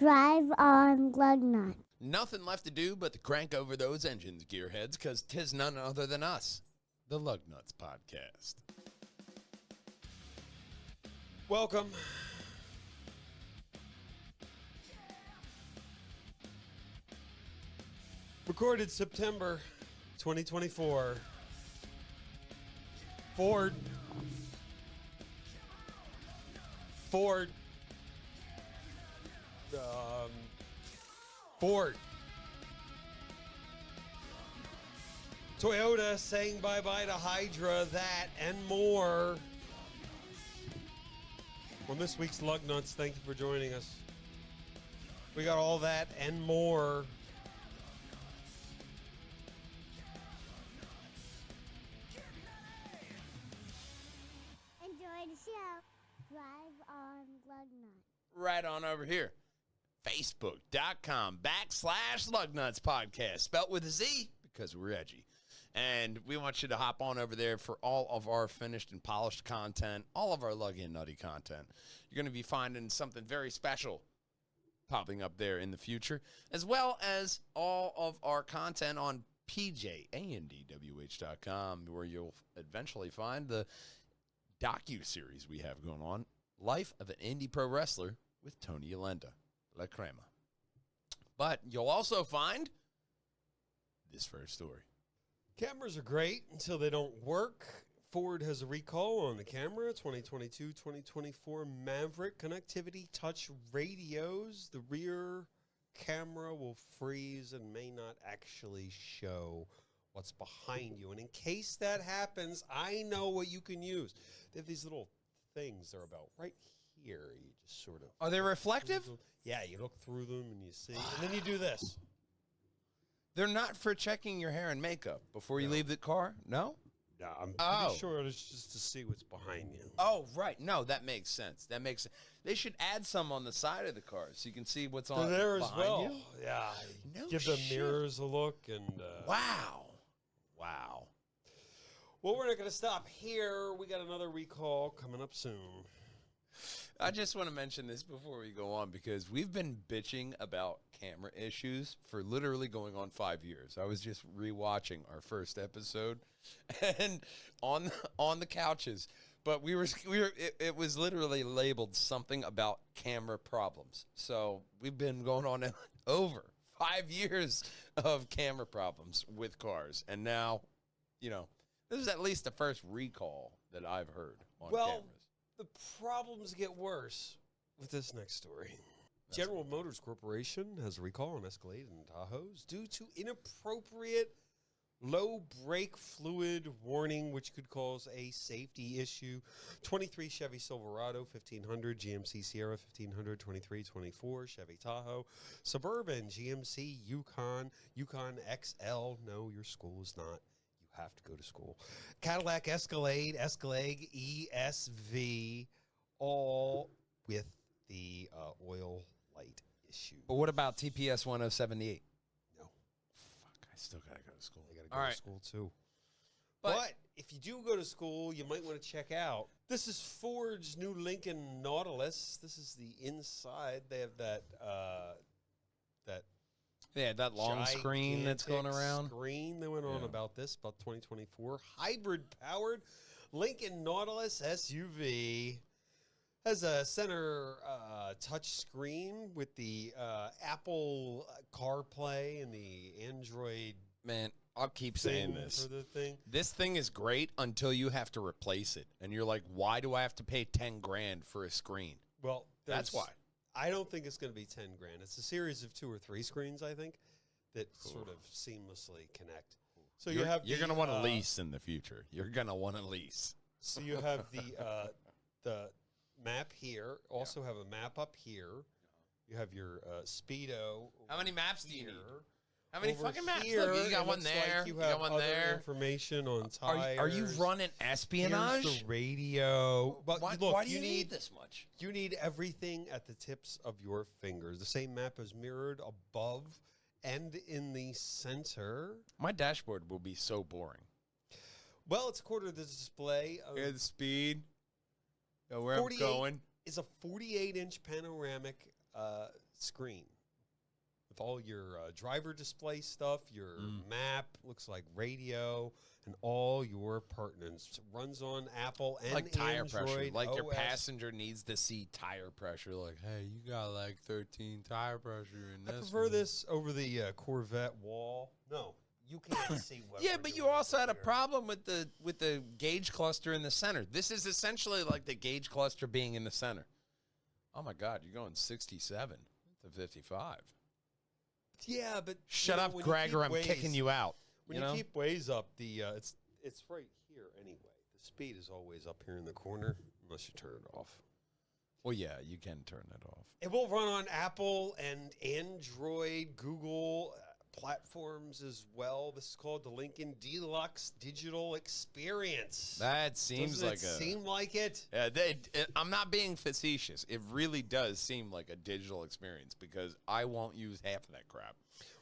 Drive on Lugnutz. Nothing left to do but to crank over those engines, gearheads, because 'tis none other than us, the Lugnutz podcast. Welcome. Recorded September 2024. Ford. Toyota saying bye-bye to Hydra, that and more. On this week's Lugnutz, thank you for joining us. We got all that and more. Enjoy the show. Drive on Lugnutz. Right on over here. Facebook.com/Lugnutz podcast. Spelt with a Z because we're edgy. And we want you to hop on over there for all of our finished and polished content, all of our luggy and nutty content. You're going to be finding something very special popping up there in the future, as well as all of our content on PJandDWH.com, where you'll eventually find the docu-series we have going on, Life of an Indie Pro Wrestler with Tony Yolanda, La Crema. But you'll also find this first story. Cameras are great until they don't work. Ford has a recall on the camera, 2022-2024 Maverick connectivity touch radios. The rear camera will freeze and may not actually show what's behind you. And in case that happens, I know what you can use. They have these little things. They're about right here. You just sort of... Are they reflective? Yeah, you look through them and you see. And then you do this. They're not for checking your hair and makeup before you leave the car? No? No, I'm pretty sure it's just to see what's behind you. Oh, right. No, that makes sense. That makes sense. They should add some on the side of the car so you can see what's on They're there as behind well. you. Yeah. No Give the shit. mirrors a look and Wow. Wow. well, we're not going to stop here. We got another recall coming up soon. I just want to mention this before we go on because we've been bitching about camera issues for literally going on 5 years. I was just rewatching our first episode and on the couches, but it was literally labeled something about camera problems. So we've been going on over 5 years of camera problems with cars, and now, this is at least the first recall that I've heard on cameras. The problems get worse with this next story. General Motors Corporation has a recall on Escalade and Tahoes due to inappropriate low brake fluid warning, which could cause a safety issue. 23 Chevy Silverado 1500, GMC Sierra 1500, 23, 24 Chevy Tahoe, Suburban, GMC Yukon, Yukon XL. No, your school is not. Have to go to school. Cadillac Escalade, Escalade ESV, all with the oil light issue. But what about TPS 1078? No. Fuck, I still gotta go to school. They got to go to school too. But if you do go to school, you might want to check out. This is Ford's new Lincoln Nautilus. This is the inside. They have that Yeah, that long screen that's going around. Screen that went on about 2024. Hybrid powered Lincoln Nautilus SUV has a center touch screen with the Apple CarPlay and the Android. Man, I'll keep saying this. For the thing. This thing is great until you have to replace it, and you're like, why do I have to pay $10,000 for a screen? Well, that's why. I don't think it's going to be $10,000. It's a series of 2 or 3 screens, I think, that sort of seamlessly connect. So you're going to want to lease in the future. You're going to want to lease. So you have the map here. Also have a map up here. You have your Speedo. How many maps do you need? How many Over fucking maps? here, Look, you got one there. Like you got have one other there. Information on tires. Are you running espionage? Here's the radio. But Why do you need this much? You need everything at the tips of your fingers. The same map is mirrored above and in the center. My dashboard will be so boring. Well, it's a quarter of the display. The speed. Where I'm going. Is a 48-inch panoramic screen with all your driver display stuff, your map, looks like radio, and all your pertinence. It runs on Apple and like tire pressure. Android Like your OS. passenger needs to see tire pressure. Like, hey, you got like 13 tire pressure in I this. prefer one. this over the Corvette wall. No, you can't see what Yeah, we're but you doing also had a here. problem with the gauge cluster in the center. This is essentially like the gauge cluster being in the center. Oh my God, you're going 67 to 55. Yeah, but Shut you know, up, when you Greg, or keep I'm Waze- kicking you out. When you keep Waze up, the it's right here anyway. The speed is always up here in the corner, unless you turn it off. Well, yeah, you can turn it off. It will run on Apple and Android, Google platforms as well. This is called the Lincoln Deluxe Digital Experience. That seems Doesn't like it a. seem like it? Yeah, I'm not being facetious. It really does seem like a digital experience because I won't use half of that crap.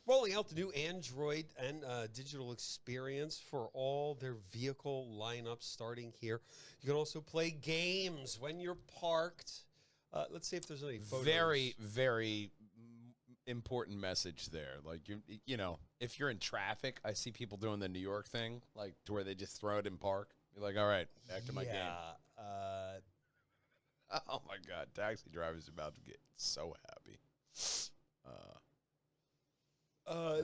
Rolling out the new Android and digital experience for all their vehicle lineups starting here. You can also play games when you're parked. Let's see if there's any photos. Very, very important message there. Like, you know, if you're in traffic, I see people doing the New York thing, like to where they just throw it in park. You're like, all right, back to my game. Oh, my God. Taxi driver's about to get so happy.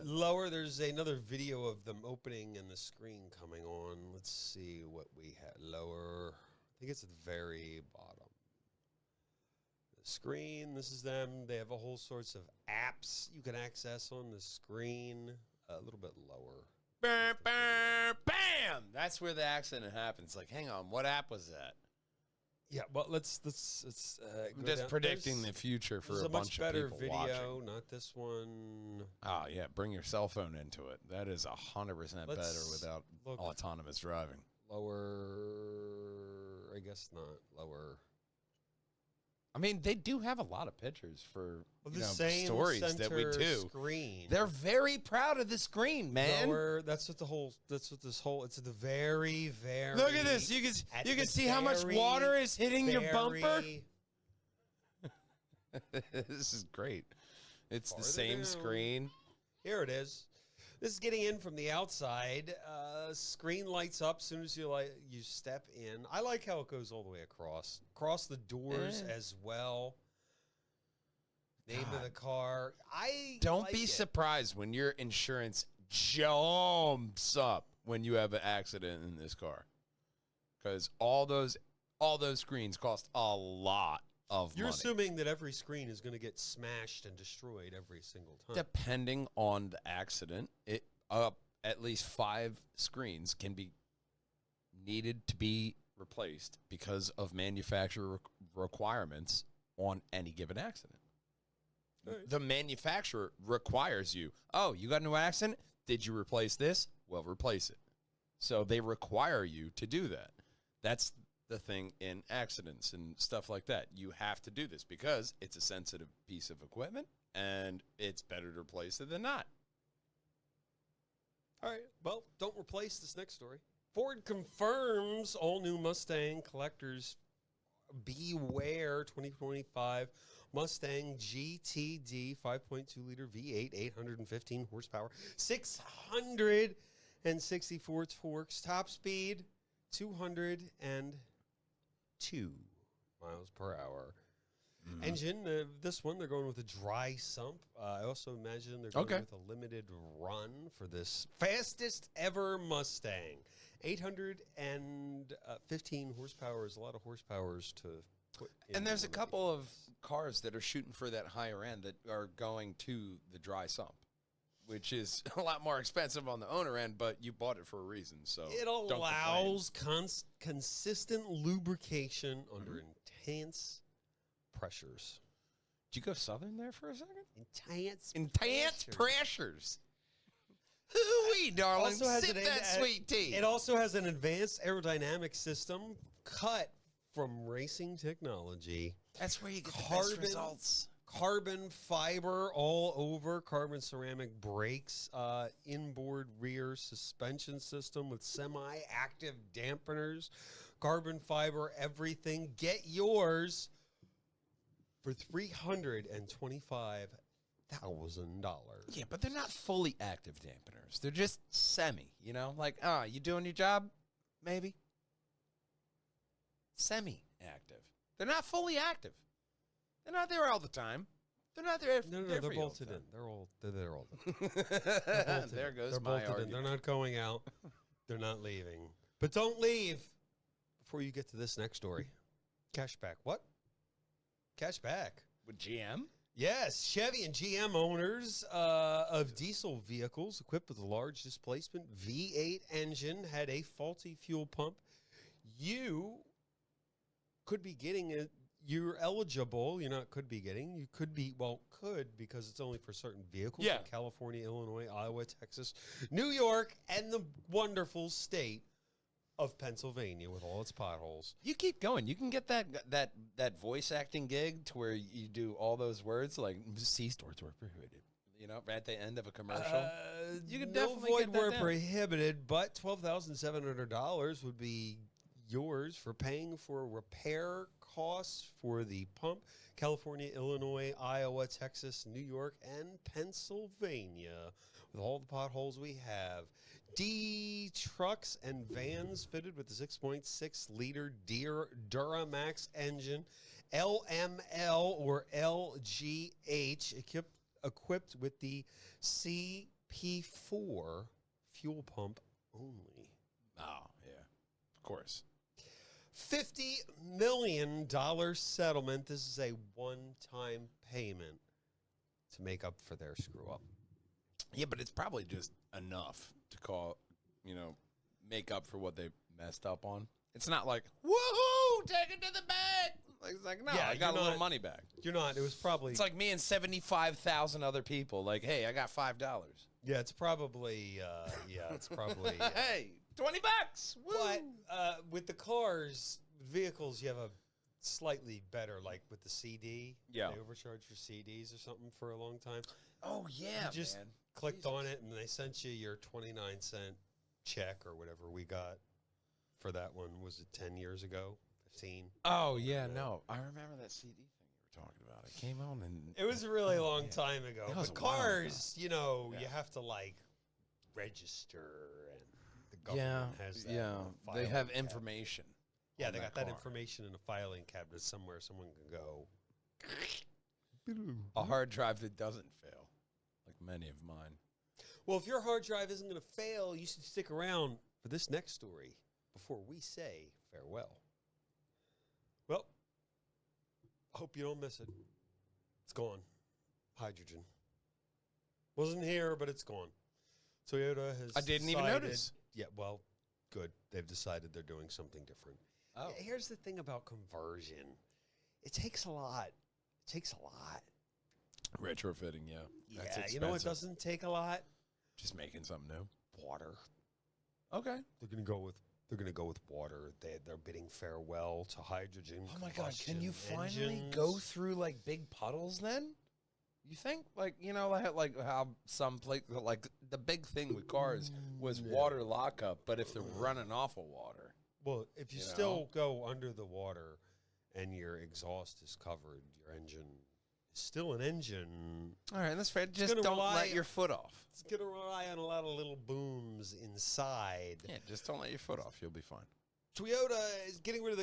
Lower, there's another video of them opening and the screen coming on. Let's see what we had. Lower, I think it's at the very bottom. The screen, this is them. They have a whole sorts of apps you can access on the screen. A little bit lower. Bam, bam, bam! That's where the accident happens. Like, hang on, what app was that? Yeah, well, let's I'm go just down. predicting There's- the future for there's a a bunch much of better people video, watching. not this one. Oh, yeah, bring your cell phone into it. That is 100% better Let's without look. autonomous driving. Lower, I guess not. Lower. I mean, they do have a lot of pictures for The same stories that we center do. Screen. They're very proud of the screen, man. Lower, that's what this whole. It's the very, very. Look at this. You at can the see how much very, water is hitting your bumper. very This is great. It's the Farther same down. screen. Here it is. This is getting in from the outside. Screen lights up as soon as you step in. I like how it goes all the way across the doors as well. Name of the car. I Don't like be it. surprised when your insurance jumps up when you have an accident in this car, because all those screens cost a lot of You're money. assuming that every screen is going to get smashed and destroyed every single time. Depending on the accident, at least 5 screens can be needed to be replaced because of manufacturer requirements on any given accident. Right. The manufacturer requires you, oh, you got into an accident? Did you replace this? Well, replace it. So they require you to do that. That's the thing in accidents and stuff like that. You have to do this because it's a sensitive piece of equipment and it's better to replace it than not. All right. Well, don't replace this next story. Ford confirms all new Mustang collectors beware 2025 Mustang GTD 5.2 liter V8, 815 horsepower, 664 torques, top speed 202 miles per hour. Engine, this one, they're going with a dry sump. I also imagine they're going with a limited run for this fastest ever Mustang. 815 horsepower is a lot of horsepowers to put in. And there's a one of couple of these. cars that are shooting for that higher end that are going to the dry sump, which is a lot more expensive on the owner end, but you bought it for a reason. So It don't complain. allows consistent lubrication under intense pressures. Did you go southern there for a second? Intense pressures. Hoo-wee, darling. Also has Sip an- that sweet tea. It also has an advanced aerodynamic system cut from racing technology. That's where you get the Carbon- best results. Carbon fiber all over, carbon ceramic brakes, inboard rear suspension system with semi-active dampeners, carbon fiber everything. Get yours for $325,000. Yeah, but they're not fully active dampeners. They're just semi, you know? Like, you doing your job? Maybe. Semi-active. They're not fully active. They're not there all the time. They're not there. No, there they're for you all the bolted in. time. They're there all the time. There goes They're my bolted in. argument. They're not going out. They're not leaving. But don't leave before you get to this next story. Cashback. What? Cashback. With GM? Yes, Chevy and GM owners of diesel vehicles equipped with a large displacement V8 engine had a faulty fuel pump. You could be getting it. You're eligible. You're not could be getting. You could be, could because it's only for certain vehicles Yeah. in California, Illinois, Iowa, Texas, New York, and the wonderful state of Pennsylvania with all its potholes. You keep going. You can get that voice acting gig to where you do all those words like C stores were prohibited. You know, right at the end of a commercial. You can definitely void get that were down. prohibited, but $12,700 would be yours for paying for repair costs for the pump. California, Illinois, Iowa, Texas, New York, and Pennsylvania. With all the potholes we have. D trucks and vans fitted with the 6.6-liter Duramax engine, LML or LGH, equipped with the CP4 fuel pump only. Oh, yeah. Of course. $50 million settlement. This is a one-time payment to make up for their screw-up. Yeah, but it's probably just enough to make up for what they messed up on. It's not like, woohoo, take it to the bank. Like, it's like, no, Yeah, I got a you're little not- money back. You're not. It was probably... It's like me and 75,000 other people. Like, hey, I got $5. Yeah, it's probably... it's probably... Hey, $20. Woo. But with the cars, vehicles, you have a slightly better, like with the CD. Yeah. They overcharge for CDs or something for a long time. Oh, yeah, You just man. clicked Jesus. on it, and they sent you your 29-cent check or whatever we got for that one. Was it 10 years ago? 15? Oh, yeah, no. I remember that CD thing you were talking about. It came on and... It was a really long yeah. time ago. That was But a while ago. cars, you Yeah. have to, register, and the Yeah, government has that. in yeah. a They filing have cabinet. information. Yeah, on they got that car. information in a filing cabinet somewhere. Someone can go. A hard drive that doesn't fail, like many of mine. Well, if your hard drive isn't going to fail, you should stick around for this next story before we say farewell. Well, I hope you don't miss it. It's gone. Hydrogen. Wasn't here, but it's gone. Toyota has I didn't even decided- notice. Yeah, well, good. They've decided they're doing something different. Oh. Here's the thing about conversion. It takes a lot. It takes a lot. Retrofitting, yeah. That's Yeah, you know what expensive. doesn't take a lot? Just making something new. Water. Okay. They're going to go with water. They're bidding farewell to hydrogen. Oh my God! Can you combustion finally engines. go through like big puddles? Then you think like how some place like the big thing with cars was Yeah. water lockup, but if they're running off of water, Well, if you You still go under the water and your exhaust is covered, your engine is still an engine. all right, that's fair. Just gonna don't rely- let your foot off. It's going to rely on a lot of little booms inside. Yeah, just don't let your foot off. You'll be fine. Toyota is getting rid of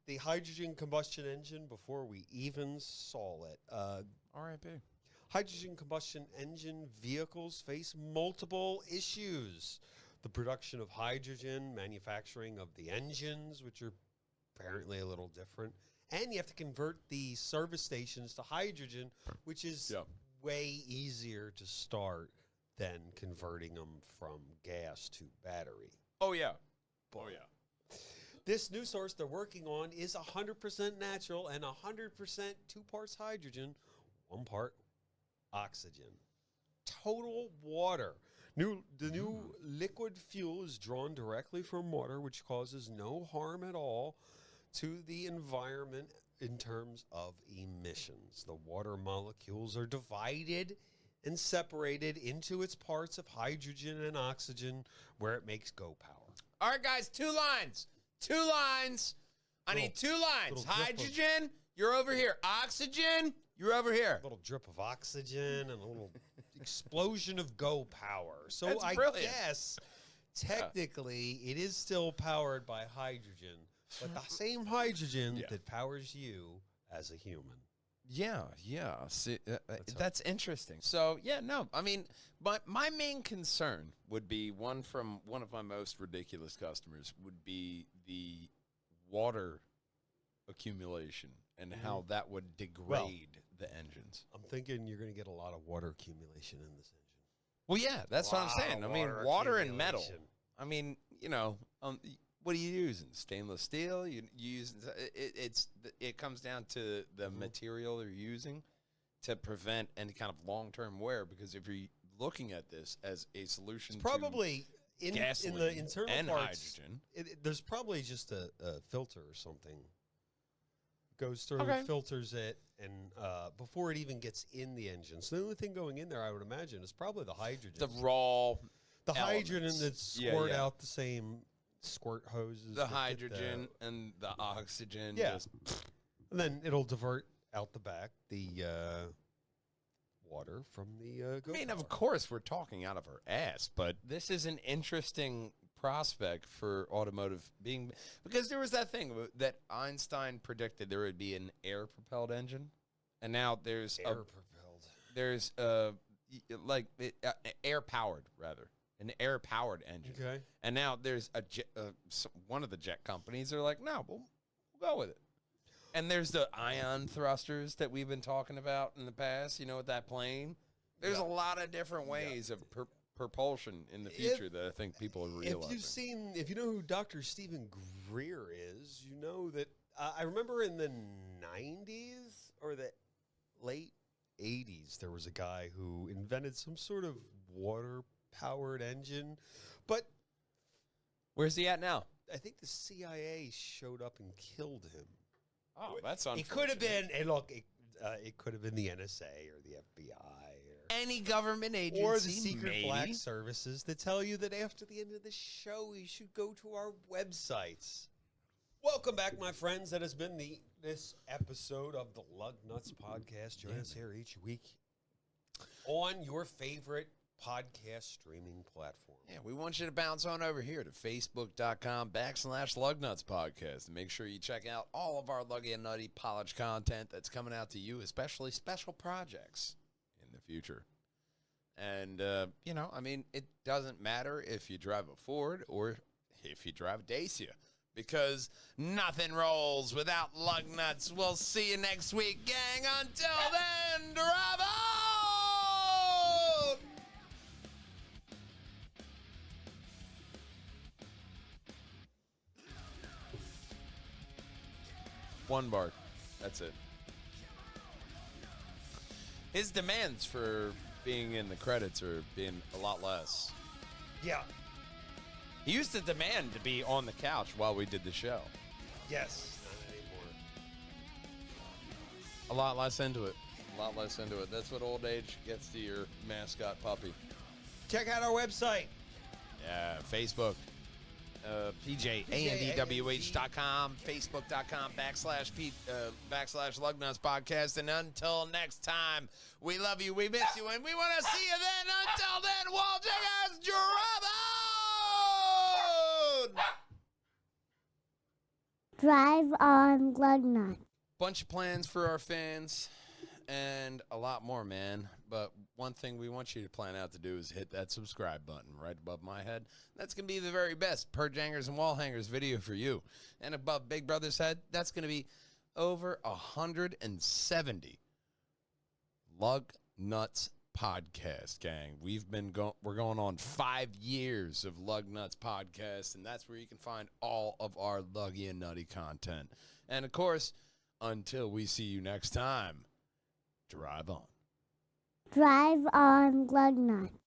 the hydrogen combustion engine before we even saw it. R.I.P. Hydrogen combustion engine vehicles face multiple issues. The production of hydrogen, manufacturing of the engines, which are apparently a little different, and you have to convert the service stations to hydrogen, which is Yep. way easier to start than converting them from gas to battery. Oh yeah. Oh yeah. This new source they're working on is 100% natural and 100% 2 parts hydrogen, 1 part oxygen. Total water. The new liquid fuel is drawn directly from water, which causes no harm at all to the environment in terms of emissions. The water molecules are divided and separated into its parts of hydrogen and oxygen, where it makes go power. All right, guys. 2 lines. 2 lines. I need 2 lines. little drip of- Hydrogen You're over here. Oxygen, you're over here. A little drip of oxygen and a little explosion of go power. So That's I brilliant. guess technically it is still powered by hydrogen, but the same hydrogen that powers you as a human. Yeah. See, that's interesting. So, yeah, no, I mean, my main concern would be one of my most ridiculous customers would be the water accumulation and how that would degrade the engines. I'm thinking you're going to get a lot of water accumulation in this engine. Well, yeah, that's what I'm saying. I mean, water and metal. I mean, what are you using? Stainless steel? You use it comes down to the material you're using to prevent any kind of long-term wear. Because if you're looking at this as a solution, it's probably in the internal and parts, hydrogen, there's probably just a filter or something. Goes through, filters it, and before it even gets in the engine. So the only thing going in there, I would imagine, is probably the hydrogen. the raw, the elements. hydrogen that squirt out the same squirt hoses. The hydrogen and the oxygen. Yeah. Just, and then it'll divert out the back the water from the I mean, of course, we're talking out of our ass, but this is an interesting prospect for automotive being, because there was that thing that Einstein predicted there would be an air-propelled engine, and now there's air-powered rather. An air-powered engine. Okay. And now there's one of the jet companies are like, no, we'll go with it. And there's the ion thrusters that we've been talking about in the past, with that plane. There's a lot of different ways of propulsion in the future that I think people are realizing. If you know who Dr. Stephen Greer is, you know that I remember in the 90s or the late 80s, there was a guy who invented some sort of water-powered engine, but where's he at now? I think the CIA showed up and killed him. Oh, that's unfortunate. It could have been, and look, it could have been the NSA or the FBI or any government agency, or the secret maybe. black services that tell you that after the end of the show, you should go to our websites. Welcome back, my friends. That has been this episode of the Lugnutz podcast. Join us here each week on your favorite podcast streaming platform. Yeah, we want you to bounce on over here to facebook.com/Lugnutz podcast. And make sure you check out all of our Luggy and Nutty Polished content that's coming out to you, especially special projects in the future. And, I mean, it doesn't matter if you drive a Ford or if you drive a Dacia, because nothing rolls without Lugnutz. We'll see you next week, gang. Until then, drive on! One bark. That's it. His demands for being in the credits are being a lot less. Yeah. He used to demand to be on the couch while we did the show. Yes. Not anymore. A lot less into it. That's what old age gets to your mascot puppy. Check out our website. Yeah, Facebook. PJANDWH.com, Facebook.com/Lugnutz podcast. And until next time, we love you, we miss you, and we want to see you then. Until then, Walt Jiggers, Drive on Lugnutz. bunch of plans for our fans and a lot more, man. But one thing we want you to plan out to do is hit that subscribe button right above my head. That's going to be the very best Purge Hangers and Wall Hangers video for you. And above Big Brother's head, that's going to be over 170 Lugnutz podcast, gang. We're going on 5 years of Lugnutz podcast, and that's where you can find all of our Luggy and Nutty content. And of course, until we see you next time, drive on. Drive on Lugnutz.